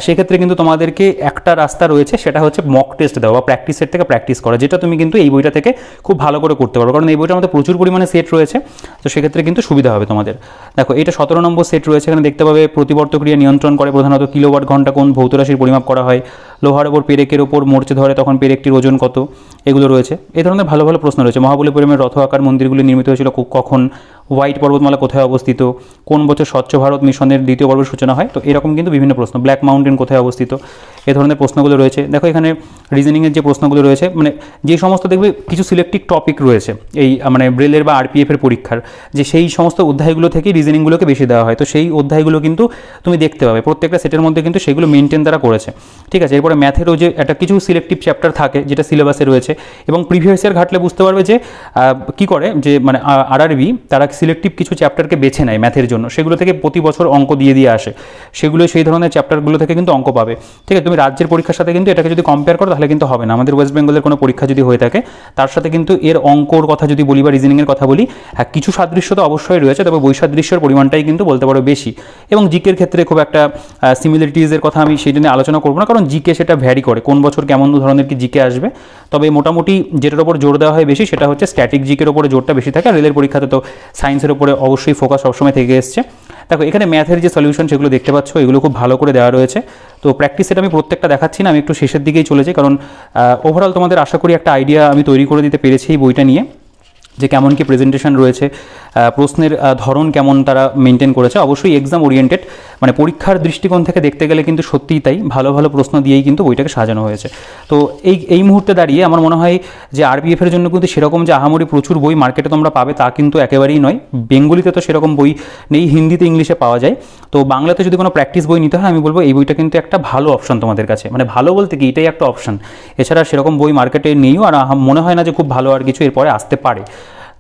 সেক্ষেত্রে কিন্তু তোমাদেরকে একটা রাস্তা রয়েছে, সেটা হচ্ছে মক টেস্ট দেওয়া বা প্র্যাকটিসের থেকে প্র্যাকটিস করা, যেটা তুমি কিন্তু এই বইটা থেকে খুব ভালো করে করতে পারো, কারণ এই বইটার মধ্যে প্রচুর পরিমাণে সেট রয়েছে। তো সেক্ষেত্রে কিন্তু সুবিধা হবে তোমাদের। দেখো এটা 17 নম্বর সেট রয়েছে, এখানে দেখতে পাবে প্রতিবর্ত ক্রিয়া নিয়ন্ত্রণ করে প্রধানত কিলোওয়াট ঘন্টা কোন ভৌতরাশির পরিমাপ করা হয়, লোহার ওপর পেরেকের ওপর মরচে ধরে তখন পেরেকটির ওজন কত, এগুলো রয়েছে। এই ধরনের ভালো ভালো প্রশ্ন রয়েছে। মহাবলীপুরমের রথ আকার মন্দিরগুলি নির্মিত হয়েছিল কখন, হোয়াইট পর্বতমালা কোথায় অবস্থিত, কোন বছর স্বচ্ছ ভারত মিশনের দ্বিতীয় পর্বের সূচনা হয়। তো এরকম কিন্তু বিভিন্ন প্রশ্ন, ব্ল্যাক মাউন্টেন কোথায় অবস্থিত, এই ধরনের প্রশ্নগুলো রয়েছে। দেখো এখানে রিজনিংয়ের যে প্রশ্নগুলো রয়েছে, মানে যে সমস্ত দেখবে কিছু সিলেক্টিভ টপিক রয়েছে এই মানে ব্রেলের বা আরপিএফের পরীক্ষার, যে সেই সমস্ত অধ্যায়গুলো থেকে রিজনিংগুলোকে বেশি দেওয়া হয়। তো সেই অধ্যায়গুলো কিন্তু তুমি দেখতে পাবে প্রত্যেকটা সেটের মধ্যে, কিন্তু সেগুলো মেনটেন তারা করেছে। ঠিক আছে, এরপরে ম্যাথেরও যে একটা কিছু সিলেক্টিভ চ্যাপ্টার থাকে যেটা সিলেবাসে রয়েছে, এবং প্রিভিয়াস ইয়ার ঘাটলে বুঝতে পারবে যে কী করে যে মানে আরআরবি তারা সিলেক্টিভ কিছু চ্যাপ্টারকে বেছে নেয় ম্যাথের জন্য, সেগুলো থেকে প্রতি বছর অঙ্ক দিয়ে আসে, সেগুলো সেই ধরনের চ্যাপ্টারগুলো থেকে কিন্তু অঙ্ক পাবে। ঠিক আছে, তুমি রাজ্যের পরীক্ষার সাথে কিন্তু এটাকে যদি কম্পেয়ার করো তাহলে কিন্তু হবে না। আমাদের ওয়েস্ট বেঙ্গলের কোনো পরীক্ষা যদি হয়ে থাকে তার সাথে কিন্তু এর অঙ্কর কথা যদি বলি বা রিজনিংয়ের কথা বলি, হ্যাঁ কিছু সাদৃশ্য তো অবশ্যই রয়েছে, তবে বৈসাদৃশ্যের পরিমাণটাই কিন্তু বলতে পারো বেশি। এবং জিকের ক্ষেত্রে খুব একটা সিমিলারিটিজের কথা আমি সেই জন্য আলোচনা করবো না, কারণ জিকে সেটা ভ্যারি করে কোন বছর কেমন ধরনের কি জিকে আসবে। তবে মোটামুটি যেটার উপর জোর দেওয়া হয় বেশি সেটা হচ্ছে স্ট্যাটিক জিকের উপরে জোরটা বেশি থাকে, আর রেলের পরীক্ষাতে তো সায়েন্সের উপরে অবশ্যই ফোকাস সবসময় থেকে এসছে। দেখো এখানে ম্যাথের যে সলিউশন সেগুলো দেখতে পাচ্ছ, এগুলো খুব ভালো করে দেওয়া রয়েছে। তো প্র্যাকটিস সেট আমি প্রত্যেকটা দেখাচ্ছি না, আমি একটু শেষের দিকেই চলে যাই, কারণ ওভারঅল তোমাদের আশা করি একটা আইডিয়া আমি তৈরি করে দিতে পেরেছি এই বইটা নিয়ে, যে কেমন কি প্রেজেন্টেশন রয়েছে, প্রশ্নের ধরন কেমন তারা মেনটেন করেছে। অবশ্যই এক্সাম ওরিয়েন্টেড, মানে পরীক্ষার দৃষ্টিকোণ থেকে দেখতে গেলে কিন্তু সত্যিই তাই, ভালো ভালো প্রশ্ন দিয়েই কিন্তু বইটাকে সাজানো হয়েছে। তো এই মুহূর্তে দাঁড়িয়ে আমার মনে হয় যে আরপিএফের জন্য কিন্তু সেরকম যে আহামরি প্রচুর বই মার্কেটে তোমরা পাবে তা কিন্তু একেবারেই নয়। বেঙ্গলিতে তো সেরকম বই নেই, হিন্দিতে ইংলিশে পাওয়া যায়। তো বাংলাতে যদি কোনো প্র্যাকটিস বই নিতে হয় আমি বলবো এই বইটা কিন্তু একটা ভালো অপশন তোমাদের কাছে, মানে ভালো বলতে কি এটাই একটা অপশন, এছাড়া সেরকম বই মার্কেটে নেইও, আর মনে হয় না যে খুব ভালো আর কিছু এরপরে আসতে পারে।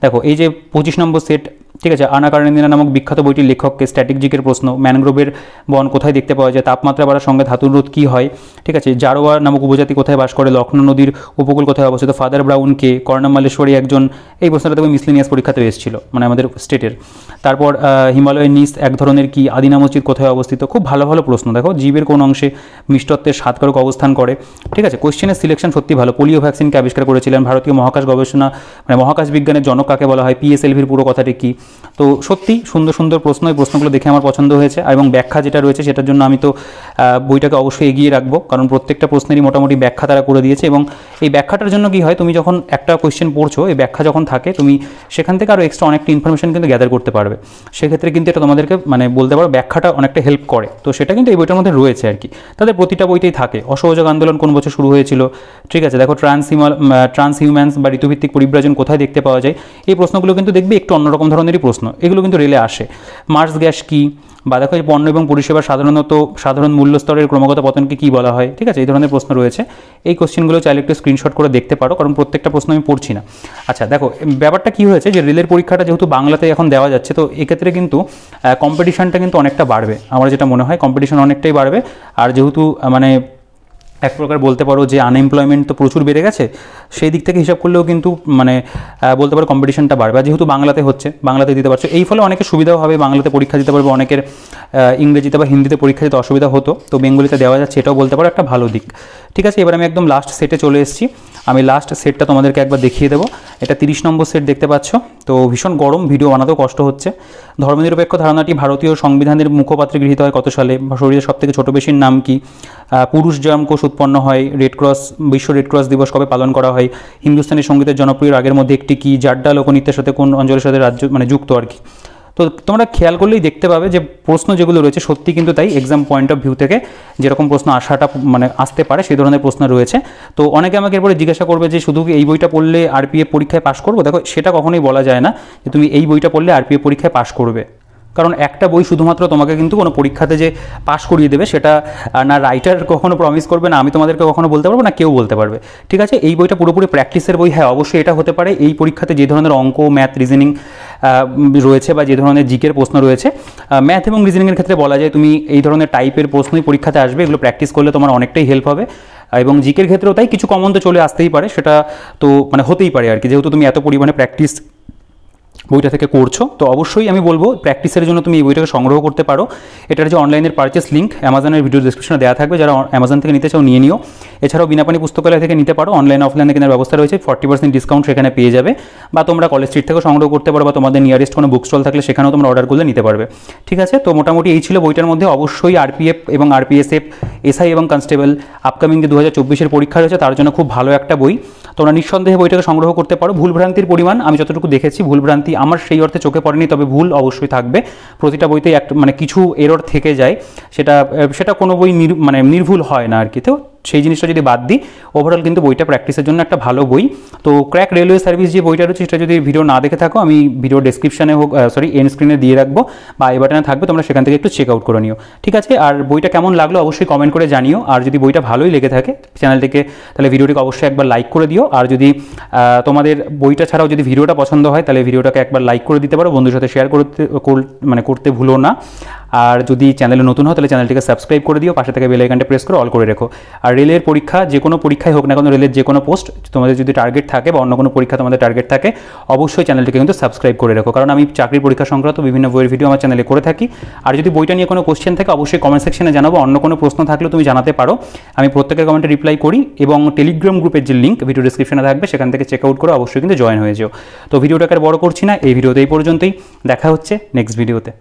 দেখো এই যে 25 নম্বর সেট, ঠিক আছে, আনা কারেনিনা নামক বিখ্যাত বইটির লেখককে স্ট্যাটিক জিকের প্রশ্ন, ম্যানগ্রোভের বন কোথায় দেখতে পাওয়া যায়, তাপমাত্রা বাড়ার সঙ্গে ধাতুর রোধ কী হয়, ঠিক আছে, জারোয়া নামক উপজাতি কোথায় বাস করে, লক্ষ্ণৌ নদীর উপকূল কোথায় অবস্থিত, ফাদার ব্রাউনকে, কর্ণমালেশ্বরী একজন, এই প্রশ্নটা তবে মিসলেনিয়াস পরীক্ষাতে এসেছিল মানে আমাদের স্টেটের। তারপর হিমালয়ের নিচ এক ধরনের কি, আদিনা মসজিদ কোথায় অবস্থিত, খুব ভালো ভালো প্রশ্ন। দেখো জীবের কোন অংশে মিষ্টত্বের স্বাদকারক অবস্থান করে, ঠিক আছে, কোশ্চেনের সিলেকশন সত্যি ভালো। পোলিও ভ্যাকসিনকে আবিষ্কার করেছিলেন, ভারতীয় মহাকাশ গবেষণা মানে মহাকাশ বিজ্ঞানের জনক কাকে বলা হয়, পিএসএলভির পুরো কথাটি কী। তো সত্যি সুন্দর সুন্দর প্রশ্ন, এই প্রশ্নগুলো দেখে আমার পছন্দ হয়েছে, এবং ব্যাখ্যা যেটা রয়েছে সেটার জন্য আমি তো বইটাকে অবশ্যই এগিয়ে রাখবো, কারণ প্রত্যেকটা প্রশ্নেরই মোটামুটি ব্যাখ্যা তারা করে দিয়েছে। এবং এই ব্যাখ্যাটার জন্য কি হয়, তুমি যখন একটা কোয়েশ্চেন পড়ছো, এই ব্যাখ্যা যখন থাকে তুমি সেখান থেকে আরও এক্সট্রা অনেকটা ইনফরমেশন কিন্তু গ্যাদার করতে পারবে। সেক্ষেত্রে কিন্তু এটা তোমাদেরকে মানে বলতে পারো ব্যাখ্যাটা অনেকটা হেল্প করে। তো সেটা কিন্তু এই বইটার মধ্যে রয়েছে আর কি, তাদের প্রতিটা বইতেই থাকে। অসহযোগ আন্দোলন কোন বছর শুরু হয়েছিল, ঠিক আছে, দেখো ট্রান্সহিউম্যান্স বা ঋতুভিত্তিক পরিব্রাজন কোথায় দেখতে পাওয়া যায়, এই প্রশ্নগুলো কিন্তু দেখবে একটু অন্যরকম ধরনেরই প্রশ্ন, এগুলো কিন্তু রেলে আসে। মার্স গ্যাস কী, বা দেখো এই পণ্য এবং পরিষেবার সাধারণ মূল্যস্তরের ক্রমাগত পতনকে কী বলা হয়, ঠিক আছে, এই ধরনের প্রশ্ন রয়েছে। এই কোশ্চেনগুলো চাইলে একটু স্ক্রিনশট করে দেখতে পারো, কারণ প্রত্যেকটা প্রশ্ন আমি পড়ছি না। আচ্ছা দেখো ব্যাপারটা কী হয়েছে, যে রেলের পরীক্ষাটা যেহেতু বাংলাতে এখন দেওয়া যাচ্ছে, তো এক্ষেত্রে কিন্তু কম্পিটিশনটা কিন্তু অনেকটা বাড়বে, আমার যেটা মনে হয় কম্পিটিশন অনেকটাই বাড়বে। আর যেহেতু মানে এক প্রকার বলতে পারো যে আনএমপ্লয়মেন্ট তো প্রচুর বেড়ে গেছে, সেই দিক থেকে হিসাব করলেও কিন্তু মানে বলতে পারো কম্পিটিশনটা বাড়বে। আর যেহেতু বাংলাতে হচ্ছে, বাংলাতে দিতে পারছো, এই ফলে অনেকের সুবিধাও হবে, বাংলাতে পরীক্ষা দিতে পারবে, অনেকের ইংরেজিতে বা হিন্দিতে পরীক্ষা দিতে অসুবিধা হতো, তো বেঙ্গলিতে দেওয়া যাচ্ছে, এটাও বলতে পারো একটা ভালো দিক। ঠিক আছে, এবার আমি একদম লাস্ট সেটে চলে এসেছি, আমি লাস্ট সেটটা তোমাদেরকে একবার দেখিয়ে দেবো। এটা 30 নম্বর সেট দেখতে পাচ্ছ। তো ভীষণ গরম, ভিডিও বানাতেও কষ্ট হচ্ছে। ধর্মনিরপেক্ষ ধারণাটি ভারতীয় সংবিধানের মুখপাত্রে গৃহীত হয় কত সালে, শরীরের সবথেকে ছোট পেশির নাম কি, পুরুষ জয়ম কোষ উৎপন্ন হয়, বিশ্ব রেড ক্রস দিবস কবে পালন করা হয়, হিন্দুস্তানি সঙ্গীতের জনপ্রিয় রাগের মধ্যে একটি কি, জাড্ডা লোকনৃত্যের সাথে কোন অঞ্চলের সাথে রাজ্য মানে যুক্ত আর কি। তো তোমরা খেয়াল করলেই দেখতে পাবে যে প্রশ্ন যেগুলো রয়েছে সত্যি কিন্তু তাই এক্সাম পয়েন্ট অফ ভিউ থেকে যেরকম প্রশ্ন আসাটা মানে আসতে পারে সেই ধরনের প্রশ্ন রয়েছে। তো অনেকে আমাকে এরপরে জিজ্ঞাসা করবে যে শুধু এই বইটা পড়লে আরপিএফ পরীক্ষায় পাশ করবো। দেখো সেটা কখনোই বলা যায় না যে তুমি এই বইটা পড়লে আরপিএফ পরীক্ষায় পাশ করবে, কারণ একটা বই শুধুমাত্র তোমাকে কিন্তু কোনো পরীক্ষাতে যে পাশ করিয়ে দেবে সেটা না রাইটার কখনো প্রমিস করবে, না আমি তোমাদেরকে কখনো বলতে পারবো, না কেউ বলতে পারবে। ঠিক আছে, এই বইটা পুরোপুরি প্র্যাকটিসের বই। হ্যাঁ অবশ্যই এটা হতে পারে এই পরীক্ষাতে যে ধরনের অঙ্ক, ম্যাথ, রিজনিং রয়েছে বা যে ধরনের জিকের প্রশ্ন রয়েছে, ম্যাথ এবং রিজনিংয়ের ক্ষেত্রে বলা যায় তুমি এই ধরনের টাইপের প্রশ্নই পরীক্ষাতে আসবে, এগুলো প্র্যাকটিস করলে তোমার অনেকটাই হেল্প হবে। এবং জিকের ক্ষেত্রেও তাই কিছু কমন তো চলে আসতেই পারে, সেটা তো মানে হতেই পারে আর কি, যেহেতু তুমি এত পরিমাণে প্র্যাকটিস বইটা থেকে করছো। তো অবশ্যই আমি বলবো প্র্যাকটিসের জন্য তুমি এই বইটাকে সংগ্রহ করতে পারো। এটার যে অনলাইনের পারচেস লিঙ্ক অ্যামাজনের ভিডিও ডেসক্রিপশনে দেওয়া থাকবে, যারা অ্যামাজন থেকে নিতে চাও নিয়ে নিও। এছাড়াও বিনাপানি পুস্তকালয় থেকে নিতে পারো, অনলাইনে অফলাইনে কেনার ব্যবস্থা রয়েছে, 40% ডিসকাউন্ট সেখানে পেয়ে যাবে। বা তোমরা কলেজ স্ট্রিট থেকেও সংগ্রহ করতে পারো, বা তোমাদের নিয়ারেস্ট কোনো বুক স্টল থাকলে সেখানেও তোমরা অর্ডার করলে নিতে পারবে। ঠিক আছে, তো মোটামুটি এই ছিল বইটার মধ্যে। অবশ্যই আরপিএফ এবং আরপিএসএফ, এসআই এবং কনস্টেবল আপকামিং যে 2024-এর পরীক্ষা রয়েছে তার জন্য খুব ভালো একটা বই, তোমরা নিঃসন্দেহে বইটাকে সংগ্রহ করতে পারো। ভুলভ্রান্তির পরিমাণ আমি যতটুকু দেখেছি, ভুলভ্রান্তি আমার সেই অর্থে চোখে পড়েনি, তবে ভুল অবশ্যই থাকবে। প্রতিটা বইতেই একটা মানে কিছু এরর থেকে যায়, সেটা কোনো বই মানে নির্ভুল হয় না আর কি। তো সেই জিনিসটা যদি বাদ দিই ওভারঅল কিন্তু বইটা প্র্যাকটিসের জন্য একটা ভালো বই। তো ক্র্যাক রেলওয়ে সার্ভিস যে বইটা রয়েছে সেটা যদি ভিডিও না দেখে থাকো আমি ভিডিও ডেসক্রিপশানে হোক এন্ড স্ক্রিনে দিয়ে রাখবো বা আই বাটনে থাকবে, তোমরা সেখান থেকে একটু চেক আউট করে নিও, ঠিক আছে। আর বইটা কেমন লাগলো অবশ্যই কমেন্ট করে জানিও, আর যদি বইটা ভালোই লেগে থাকে চ্যানেলটিকে তাহলে ভিডিওটিকে অবশ্যই একবার লাইক করে দিও। আর যদি তোমাদের বইটা ছাড়াও যদি ভিডিওটা পছন্দ হয় তাহলে ভিডিওটাকে একবার লাইক করে দিতে পারো, বন্ধুর সাথে শেয়ার করতে ভুলো না। আর যদি চ্যানেলে নতুন হয় তাহলে চ্যানেলটিকে সাবস্ক্রাইব করে দিও, পাশে থেকে বেল আইকনটা প্রেস করে অল করে রেখো। আর রেলের পরীক্ষা যে কোনো পরীক্ষাই হোক না কেন, রেলের যে কোনো পোস্ট তোমাদের যদি টার্গেট থাকে বা অন্য কোনো পরীক্ষা তোমাদের টার্গেট থাকে অবশ্যই চ্যানেলটিকে কিন্তু সাবস্ক্রাইব করে রেখো, কারণ আমি চাকরির পরীক্ষা সংক্রান্ত বিভিন্ন বইয়ের ভিডিও আমার চ্যানেলে করে থাকি। আর যদি বইটা নিয়ে কোনো কোশ্চেন থাকে অবশ্যই কমেন্ট সেকশনে জানাবো, অন্য কোনো প্রশ্ন থাকলেও তুমি জানাতে পারো, আমি প্রত্যেকের কমেন্টে রিপ্লাই করি। এবং টেলিগ্রাম গ্রুপের যে লিঙ্ক ভিডিও ডিসক্রিপশনে থাকবে সেখান থেকে চেক আউট করে অবশ্যই কিন্তু জয়েন হয়ে যাও। তো ভিডিওটাকে আর বড় করছি না, এই ভিডিওতে এই পর্যন্তই, দেখা হচ্ছে নেক্সট ভিডিওতে।